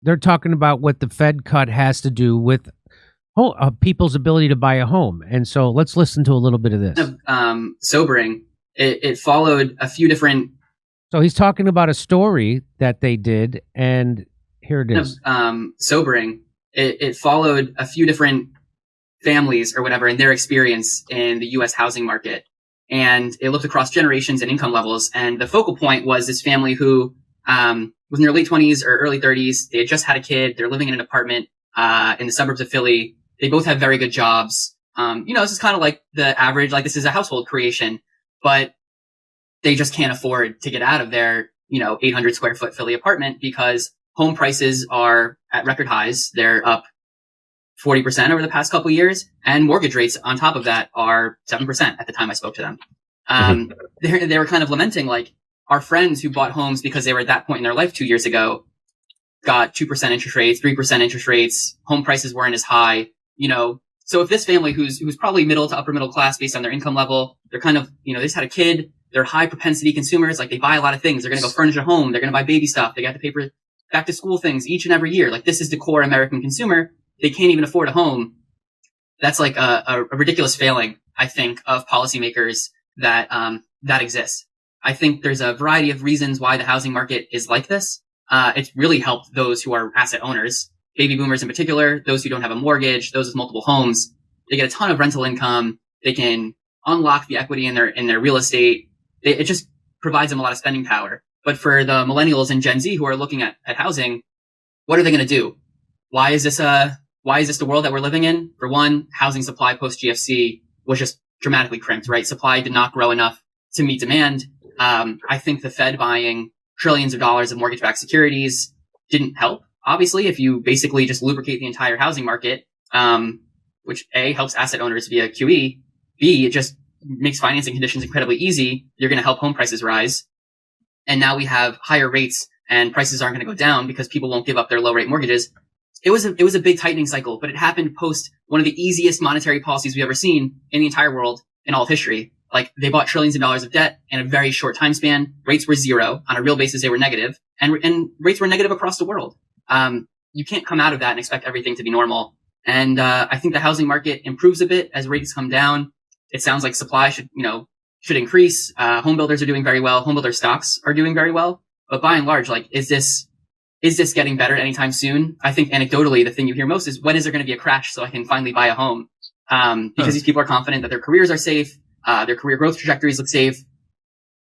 they're talking about what the Fed cut has to do with people's ability to buy a home. And so let's listen to a little bit of this. Sobering. It followed a few different. So he's talking about a story that they did, and here it is. Sobering. It followed a few different families or whatever in their experience in the U.S. housing market. And it looked across generations and income levels. And the focal point was this family who was in their late 20s or early 30s. They had just had a kid. They're living in an apartment in the suburbs of Philly. They both have very good jobs. This is kind of like the average, like this is a household creation, but they just can't afford to get out of their, 800 square foot Philly apartment because home prices are at record highs. They're up 40% over the past couple of years, and mortgage rates on top of that are 7% at the time I spoke to them. They were kind of lamenting, like, our friends who bought homes because they were at that point in their life 2 years ago got 2% interest rates, 3% interest rates. Home prices weren't as high, So if this family who's probably middle to upper middle class based on their income level, they're kind of, they just had a kid, they're high propensity consumers, like they buy a lot of things. They're going to go furnish a home. They're going to buy baby stuff. They got to pay for back to school things each and every year. Like this is the core American consumer. They can't even afford a home. That's like a ridiculous failing, I think, of policymakers that exists. I think there's a variety of reasons why the housing market is like this. It's really helped those who are asset owners, baby boomers in particular, those who don't have a mortgage, those with multiple homes. They get a ton of rental income. They can unlock the equity in their real estate. It just provides them a lot of spending power. But for the millennials and Gen Z who are looking at housing, what are they going to do? Why is this the world that we're living in? For one, housing supply post GFC was just dramatically crimped, right? Supply did not grow enough to meet demand. I think the Fed buying trillions of dollars of mortgage-backed securities didn't help. Obviously, if you basically just lubricate the entire housing market, which A, helps asset owners via QE, B, it just makes financing conditions incredibly easy, you're going to help home prices rise. And now we have higher rates and prices aren't going to go down because people won't give up their low rate mortgages. It was a big tightening cycle, but it happened post one of the easiest monetary policies we've ever seen in the entire world in all of history. Like they bought trillions of dollars of debt in a very short time span. Rates were zero. On a real basis, they were negative, and rates were negative across the world. You can't come out of that and expect everything to be normal. And I think the housing market improves a bit as rates come down. It sounds like supply should increase. Home builders are doing very well. Home builder stocks are doing very well. But by and large, like, is this getting better anytime soon? I think anecdotally, the thing you hear most is, when is there going to be a crash so I can finally buy a home? Because these people are confident that their careers are safe. Their career growth trajectories look safe.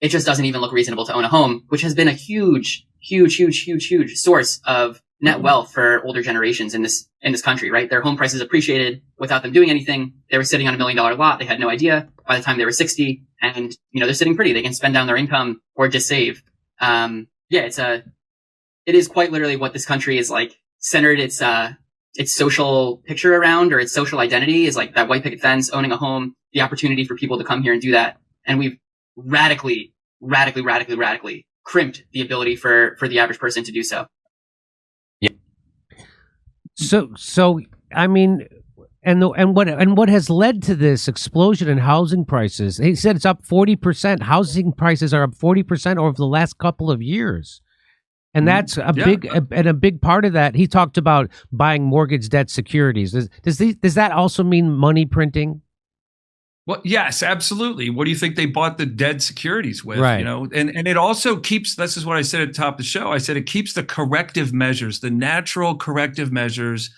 It just doesn't even look reasonable to own a home, which has been a huge source of net wealth for older generations in this country, right? Their home prices appreciated without them doing anything. They were sitting on $1 million lot. They had no idea by the time they were 60, and, they're sitting pretty. They can spend down their income or just save. It is quite literally what this country is like centered its social picture around, or its social identity is like that white picket fence, owning a home, the opportunity for people to come here and do that. And we've radically crimped the ability for the average person to do so. Yeah. So I mean, and what has led to this explosion in housing prices? He said it's up 40%. Housing prices are up 40% over the last couple of years. And that's a big part of that. He talked about buying mortgage debt securities. Does that also mean money printing? Well, yes, absolutely. What do you think they bought the dead securities with? Right. And it also keeps, this is what I said at the top of the show. I said it keeps the corrective measures, the natural corrective measures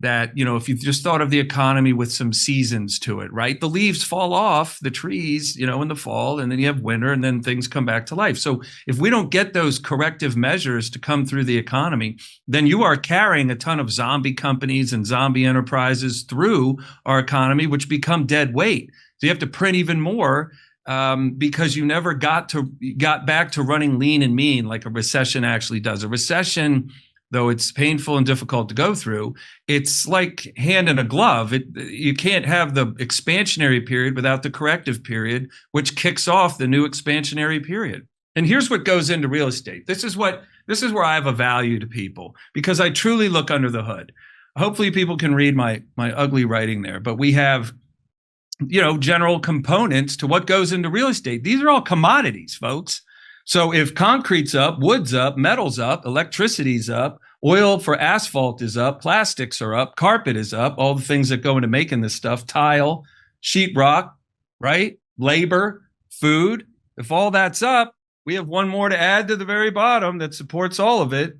that, if you just thought of the economy with some seasons to it, right? The leaves fall off the trees, in the fall, and then you have winter, and then things come back to life. So if we don't get those corrective measures to come through the economy, then you are carrying a ton of zombie companies and zombie enterprises through our economy, which become dead weight. So you have to print even more because you never got back to running lean and mean like a recession actually does. A recession, though it's painful and difficult to go through, it's like hand in a glove. You can't have the expansionary period without the corrective period, which kicks off the new expansionary period. And here's what goes into real estate. This is where I have a value to people, because I truly look under the hood. Hopefully people can read my ugly writing there, but we have general components to what goes into real estate. These are all commodities, folks. So if concrete's up, wood's up, metal's up, electricity's up, Oil for asphalt is up, plastics are up, carpet is up, all the things that go into making this stuff, tile, sheetrock, right? Labor, food. If all that's up, we have one more to add to the very bottom that supports all of it.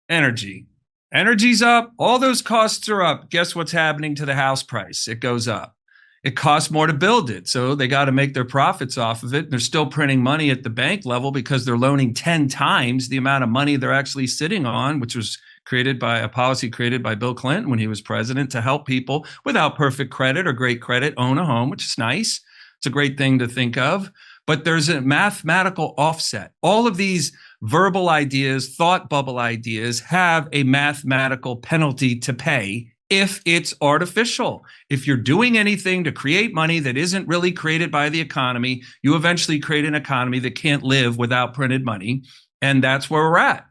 Energy. Energy's up. All those costs are up. Guess what's happening to the house price? It goes up. It costs more to build it. So they got to make their profits off of it. They're still printing money at the bank level because they're loaning 10 times the amount of money they're actually sitting on, which was created by a policy created by Bill Clinton when he was president to help people without perfect credit or great credit own a home, which is nice. It's a great thing to think of. But there's a mathematical offset. All of these verbal ideas, thought bubble ideas have a mathematical penalty to pay if it's artificial. If you're doing anything to create money that isn't really created by the economy, you eventually create an economy that can't live without printed money. And that's where we're at.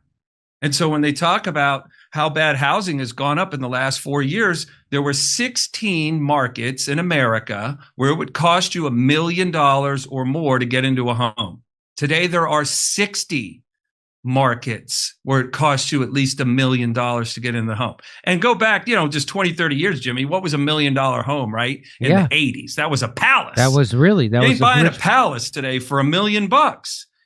And so when they talk about how bad housing has gone up in the last 4 years, there were 16 markets in America where it would cost you $1 million or more to get into a home. Today, there are 60 markets where it costs you at least $1 million to get in the home. And go back, just 20, 30 years, Jimmy, what was $1 million home, right? In the 80s. That was a palace. That was buying a palace today for $1 million.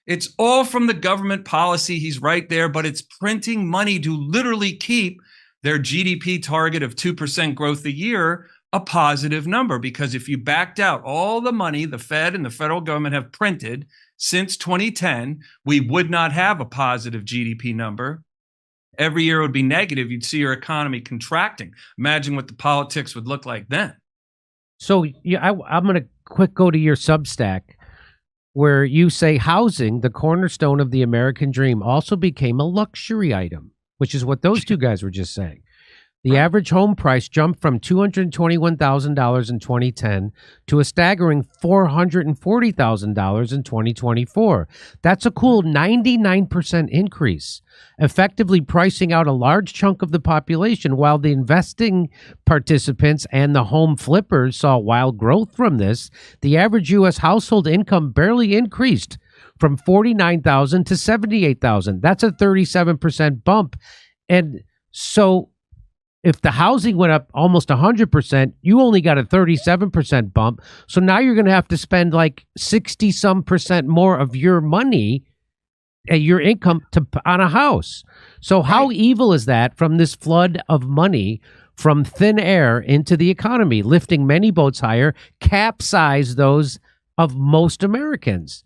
It's all from the government policy. He's right there, but it's printing money to literally keep their GDP target of 2% growth a year a positive number. Because if you backed out all the money the Fed and the federal government have printed since 2010, we would not have a positive GDP number. Every year it would be negative. You'd see your economy contracting. Imagine what the politics would look like then. So I'm going to quick go to your Substack, where you say housing, the cornerstone of the American dream, also became a luxury item, which is what those two guys were just saying. The average home price jumped from $221,000 in 2010 to a staggering $440,000 in 2024. That's a cool 99% increase, effectively pricing out a large chunk of the population, while the investing participants and the home flippers saw wild growth from this. The average U.S. household income barely increased from $49,000 to $78,000. That's a 37% bump. And so if the housing went up almost 100%, you only got a 37% bump. So now you're going to have to spend like 60% more of your money and your income on a house. So how evil is that from this flood of money from thin air into the economy, lifting many boats higher, capsize those of most Americans?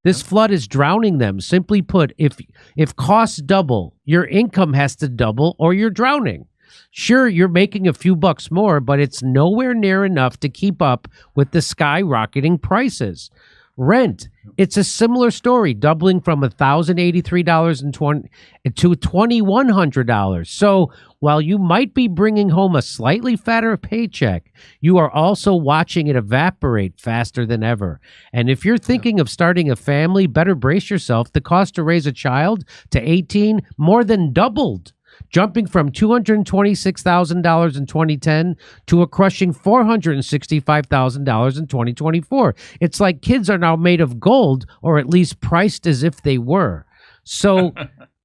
This flood is drowning them. Simply put, if costs double, your income has to double or you're drowning. Sure, you're making a few bucks more, but it's nowhere near enough to keep up with the skyrocketing prices. Rent, it's a similar story, doubling from $1,083 to $2,100. So while you might be bringing home a slightly fatter paycheck, you are also watching it evaporate faster than ever. And if you're thinking of starting a family, better brace yourself. The cost to raise a child to 18 more than doubled, jumping from $226,000 in 2010 to a crushing $465,000 in 2024. It's like kids are now made of gold, or at least priced as if they were. So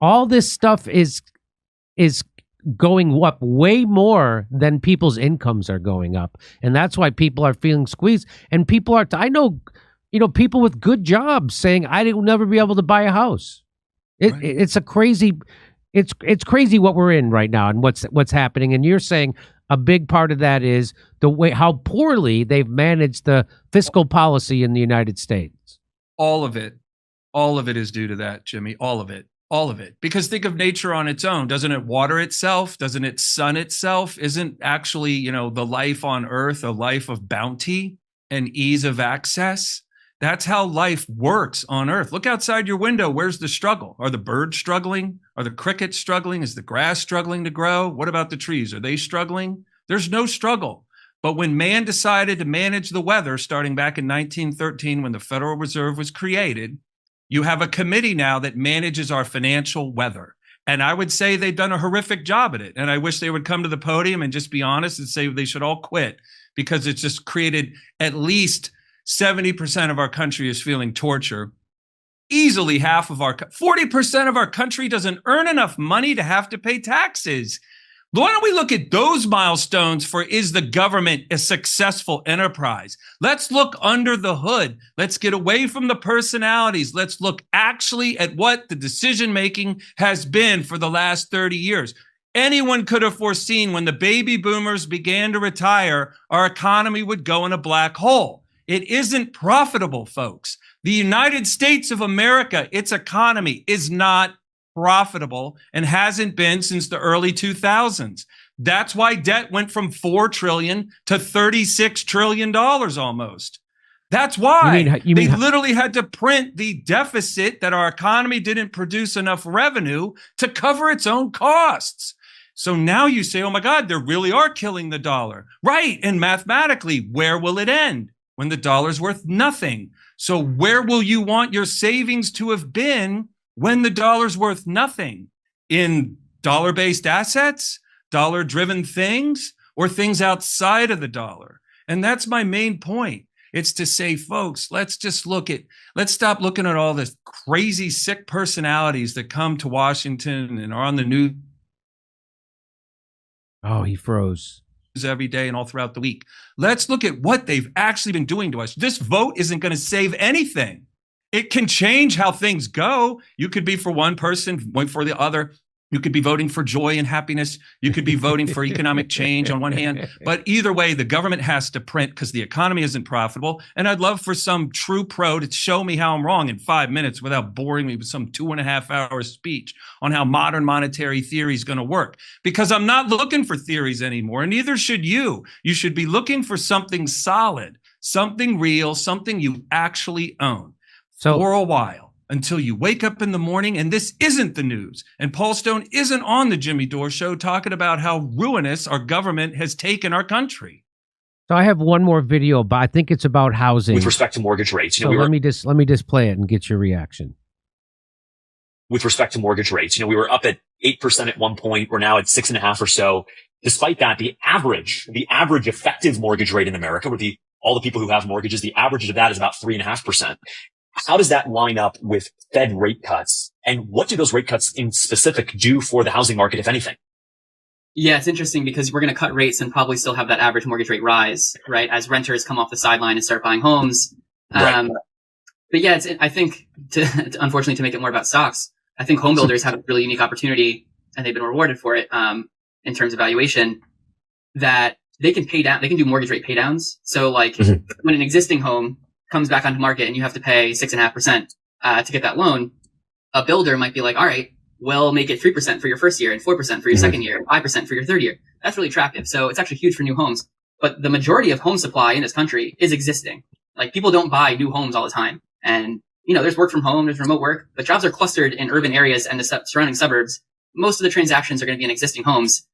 all this stuff is going up way more than people's incomes are going up. And that's why people are feeling squeezed. And people are, I know, people with good jobs saying, I will never be able to buy a house. It's a crazy... It's crazy what we're in right now and what's happening. And you're saying a big part of that is the way how poorly they've managed the fiscal policy in the United States. All of it is due to that, Jimmy. All of it. Because think of nature on its own. Doesn't it water itself? Doesn't it sun itself? Isn't actually, the life on Earth a life of bounty and ease of access? That's how life works on Earth. Look outside your window. Where's the struggle? Are the birds struggling? Are the crickets struggling? Is the grass struggling to grow? What about the trees? Are they struggling? There's no struggle. But when man decided to manage the weather, starting back in 1913, when the Federal Reserve was created, you have a committee now that manages our financial weather. And I would say they've done a horrific job at it. And I wish they would come to the podium and just be honest and say they should all quit, because it's just created at least 70% of our country is feeling torture Easily half of 40% of our country doesn't earn enough money to have to pay taxes. Why don't we look at those milestones for, is the government a successful enterprise? Let's look under the hood. Let's get away from the personalities. Let's look actually at what the decision making has been for the last 30 years. Anyone could have foreseen when the baby boomers began to retire, our economy would go in a black hole. It isn't profitable, folks. The United States of America, its economy is not profitable and hasn't been since the early 2000s. That's why debt went from $4 trillion to $36 trillion almost. That's why they literally had to print the deficit that our economy didn't produce enough revenue to cover its own costs. So now you say, oh my God, they really are killing the dollar. Right. And mathematically, where will it end? When the dollar's worth nothing. So where will you want your savings to have been when the dollar's worth nothing? In dollar-based assets, dollar-driven things, or things outside of the dollar? And that's my main point. It's to say, folks, let's stop looking at all the crazy, sick personalities that come to Washington and are on the news. Oh, he froze. Every day and all throughout the week. Let's look at what they've actually been doing to us. This vote isn't going to save anything. It can change how things go. You could be for one person, vote for the other. You could be voting for joy and happiness. You could be voting for economic change on one hand. But either way, the government has to print because the economy isn't profitable. And I'd love for some true pro to show me how I'm wrong in 5 minutes without boring me with some 2.5 hour speech on how modern monetary theory is going to work. Because I'm not looking for theories anymore, and neither should you. You should be looking for something solid, something real, something you actually own for a while. Until you wake up in the morning and this isn't the news. And Paul Stone isn't on the Jimmy Dore show talking about how ruinous our government has taken our country. So I have one more video, but I think it's about housing. With respect to mortgage rates. So let me just play it and get your reaction. With respect to mortgage rates, we were up at 8% at one point. We're now at 6.5% or so. Despite that, the average effective mortgage rate in America, with all the people who have mortgages, the average of that is about 3.5%. How does that line up with Fed rate cuts? And what do those rate cuts in specific do for the housing market, if anything? Yeah, it's interesting because we're going to cut rates and probably still have that average mortgage rate rise, right? As renters come off the sideline and start buying homes. Right. But yeah, I think unfortunately to make it more about stocks, I think home builders have a really unique opportunity and they've been rewarded for it, in terms of valuation, that they can pay down, they can do mortgage rate pay downs. So when an existing home comes back onto market and you have to pay 6.5% to get that loan, a builder might be like, all right, we'll make it 3% for your first year and 4% for your second year, 5% for your third year. That's really attractive. So it's actually huge for new homes. But the majority of home supply in this country is existing. Like, people don't buy new homes all the time. And, there's work from home, there's remote work, but jobs are clustered in urban areas and the surrounding suburbs. Most of the transactions are going to be in existing homes.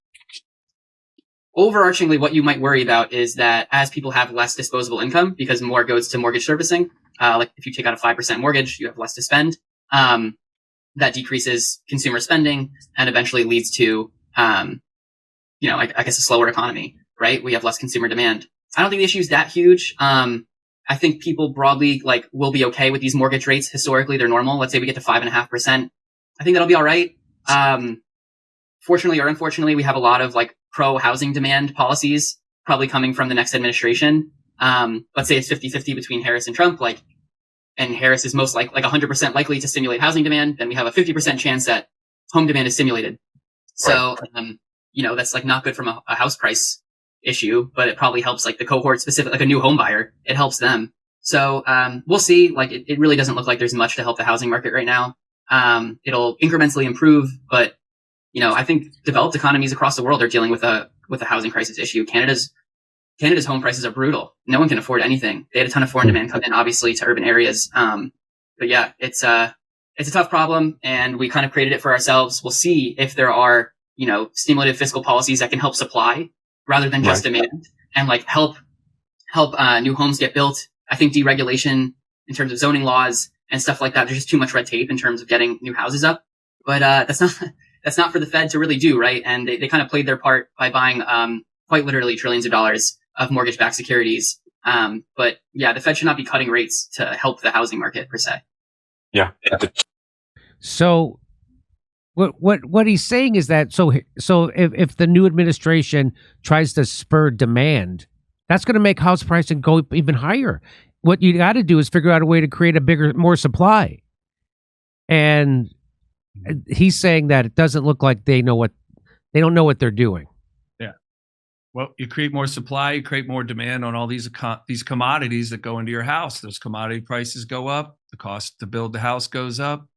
Overarchingly, what you might worry about is that as people have less disposable income, because more goes to mortgage servicing, like if you take out a 5% mortgage, you have less to spend. That decreases consumer spending and eventually leads to, I guess a slower economy, right? We have less consumer demand. I don't think the issue is that huge. I think people broadly will be okay with these mortgage rates. Historically, they're normal. Let's say we get to 5.5%. I think that'll be all right. Fortunately or unfortunately, we have a lot of pro housing demand policies probably coming from the next administration. Let's say it's 50-50 between Harris and Trump, and Harris is most 100% likely to stimulate housing demand. Then we have a 50% chance that home demand is stimulated. So, that's not good from a house price issue, but it probably helps the cohort specific, a new home buyer. It helps them. So, we'll see. It really doesn't look like there's much to help the housing market right now. It'll incrementally improve, but I think developed economies across the world are dealing with a housing crisis issue. Canada's home prices are brutal. No one can afford anything. They had a ton of foreign demand come in, obviously, to urban areas. But yeah, it's a tough problem, and we kind of created it for ourselves. We'll see if there are, stimulative fiscal policies that can help supply rather than just demand, and help new homes get built. I think deregulation in terms of zoning laws and stuff like that, there's just too much red tape in terms of getting new houses up. But that's not for the Fed to really do, right? And they kind of played their part by buying quite literally trillions of dollars of mortgage-backed securities. But yeah, the Fed should not be cutting rates to help the housing market per se. Yeah. So what he's saying is that so if the new administration tries to spur demand, that's going to make house pricing go even higher. What you got to do is figure out a way to create more supply. And he's saying that it doesn't look like they don't know what they're doing. Yeah. Well, you create more supply, you create more demand on all these commodities that go into your house. Those commodity prices go up. The cost to build the house goes up.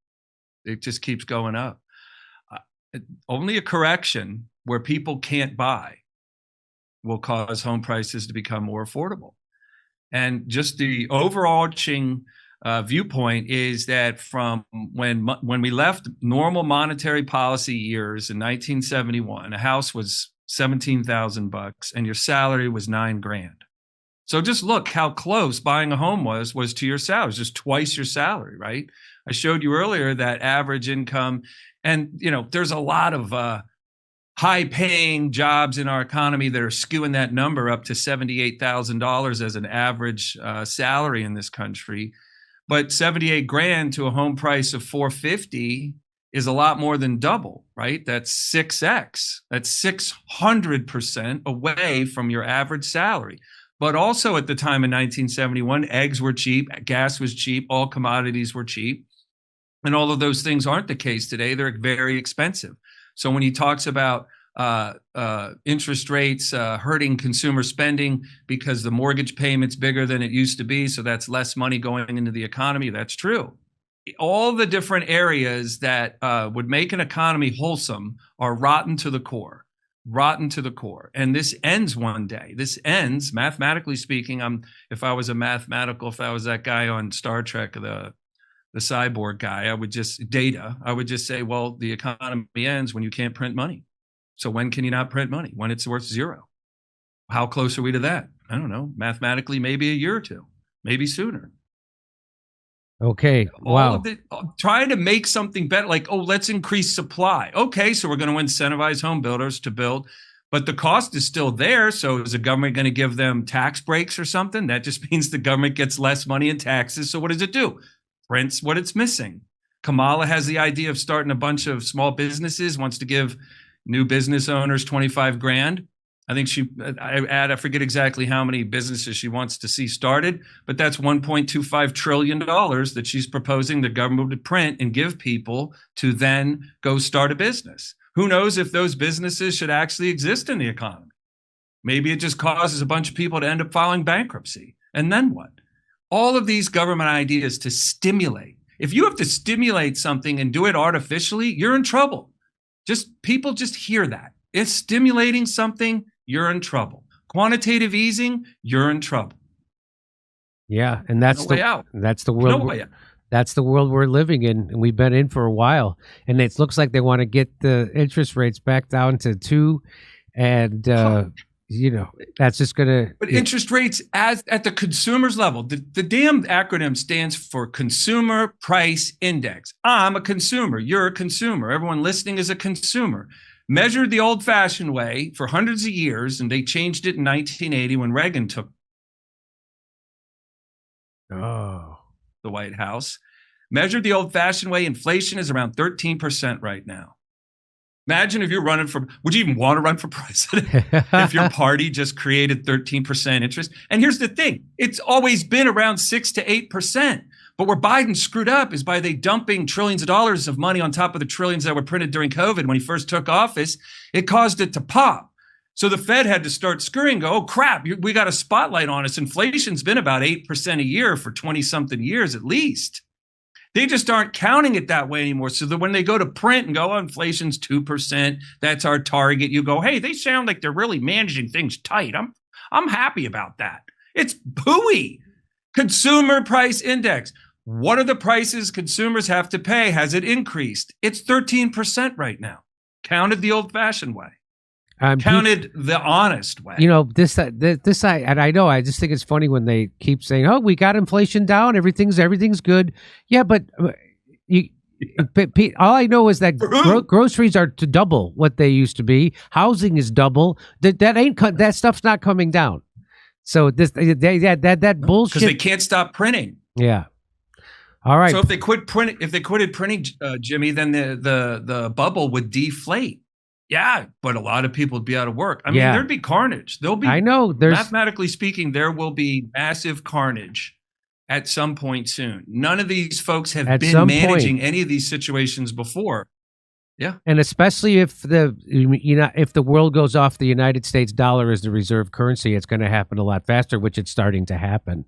It just keeps going up. Only a correction where people can't buy will cause home prices to become more affordable. And just the overarching viewpoint is that from when we left normal monetary policy years in 1971, a house was $17,000 and your salary was $9,000. So just look how close buying a home was to your salary. It was just twice your salary, right? I showed you earlier that average income, and there's a lot of high-paying jobs in our economy that are skewing that number up to $78,000 as an average salary in this country. But $78,000 to a home price of $450 is a lot more than double, right? That's 6x. That's 600% away from your average salary. But also at the time in 1971, eggs were cheap, gas was cheap, all commodities were cheap. And all of those things aren't the case today. They're very expensive. So when he talks about interest rates hurting consumer spending because the mortgage payment's bigger than it used to be, so that's less money going into the economy, that's true. All the different areas that would make an economy wholesome are rotten to the core. And this ends one day. This ends, mathematically speaking. If I was that guy on Star Trek, the cyborg guy, I would just say, well, the economy ends when you can't print money. So when can you not print money? When it's worth zero. How close are we to that? I don't know. Mathematically, maybe a year or two, maybe sooner. Okay. Wow. Trying to make something better, like, let's increase supply. Okay, so we're going to incentivize home builders to build, but the cost is still there. So is the government going to give them tax breaks or something? That just means the government gets less money in taxes. So what does it do? Prints what it's missing. Kamala has the idea of starting a bunch of small businesses, wants to give new business owners $25,000. I think I forget exactly how many businesses she wants to see started, but that's $1.25 trillion that she's proposing the government would print and give people to then go start a business. Who knows if those businesses should actually exist in the economy? Maybe it just causes a bunch of people to end up filing bankruptcy. And then what? All of these government ideas to stimulate. If you have to stimulate something and do it artificially, you're in trouble. People just hear that. It's stimulating something, you're in trouble. Quantitative easing, you're in trouble. Yeah, and that's no way out. That's the world. No way out. That's the world we're living in, and we've been in for a while. And it looks like they want to get the interest rates back down to 2%, and that's just gonna. But interest rates at the consumer's level, the damn acronym stands for Consumer Price Index. I'm a consumer. You're a consumer. Everyone listening is a consumer. Measured the old-fashioned way for hundreds of years, and they changed it in 1980 when Reagan took the White House. Measured the old-fashioned way, inflation is around 13% right now. Imagine if you're running would you even want to run for president if your party just created 13% interest? And here's the thing, it's always been around 6 to 8%. But where Biden screwed up is by they dumping trillions of dollars of money on top of the trillions that were printed during COVID when he first took office. It caused it to pop. So the Fed had to start screwing, go, oh, crap, we got a spotlight on us. Inflation's been about 8% a year for 20-something years at least. They just aren't counting it that way anymore. So that when they go to print and go, inflation's 2%, that's our target, you go, hey, they sound like they're really managing things tight. I'm happy about that. It's pooey. Consumer Price Index. What are the prices consumers have to pay? Has it increased? It's 13% right now. Counted the old-fashioned way. Counted the honest way. This and I know. I just think it's funny when they keep saying, "Oh, we got inflation down. Everything's good." Yeah, but all I know is that groceries are to double what they used to be. Housing is double. That stuff's not coming down. So that bullshit because they can't stop printing. Yeah. All right. So if they quitted printing, Jimmy, then the bubble would deflate. Yeah, but a lot of people would be out of work. I mean, Yeah. there'd be carnage. There'll be. I know there's Mathematically speaking, there will be massive carnage at some point soon. None of these folks have At been some managing point. any of these situations before. and especially if the world goes off the United States dollar as the reserve currency, it's going to happen a lot faster, which it's starting to happen.